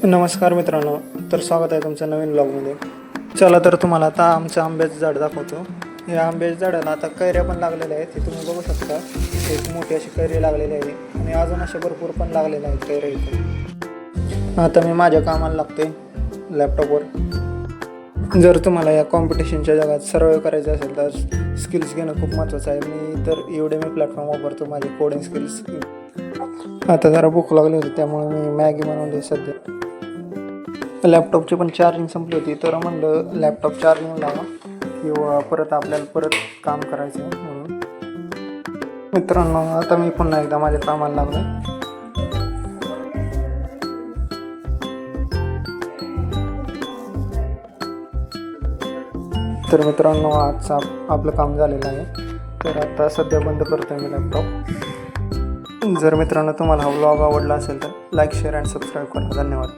नमस्कार मित्रांनो, तर स्वागत आहे तुमच्या नवीन ब्लॉगमध्ये. चला तर तुम्हाला आता आमचं आंब्याचं झाड दाखवतो. या आंब्याच्या झाडाला आता कैऱ्या पण लागलेल्या आहेत. ते तुम्ही बघू शकता. एक मोठी अशी कैरी लागलेली आहे आणि अजून असे भरपूर पण लागलेल्या आहेत कैऱ्या इथे. आता मी माझ्या कामाला लागते लॅपटॉपवर. जर तुम्हाला या कॉम्पिटिशनच्या जगात सर्वाइव्ह करायचं असेल तर स्किल्स घेणं खूप महत्त्वाचं आहे. मी तर Udemy प्लॅटफॉर्म वापरतो माझे कोडिंग स्किल्स. आता जरा भूक लागली होती त्यामुळे मी मॅगी बनवली सध्या. लॅपटॉपची पण चार्जिंग संपली होती तर म्हणलं लॅपटॉप चार्जिंग लावा किंवा परत आपल्याला काम करायचं आहे म्हणून. मित्रांनो, आता मी पुन्हा एकदा माझ्या कामाला लागलो. तर मित्रांनो, आजचं आपलं काम झालेलं आहे. तर आता सध्या बंद करतो मी लॅपटॉप. जर मित्रांनो तुम्हाला हा व्लॉग आवडला असेल तर लाईक, शेअर अँड सबस्क्राईब करा. धन्यवाद.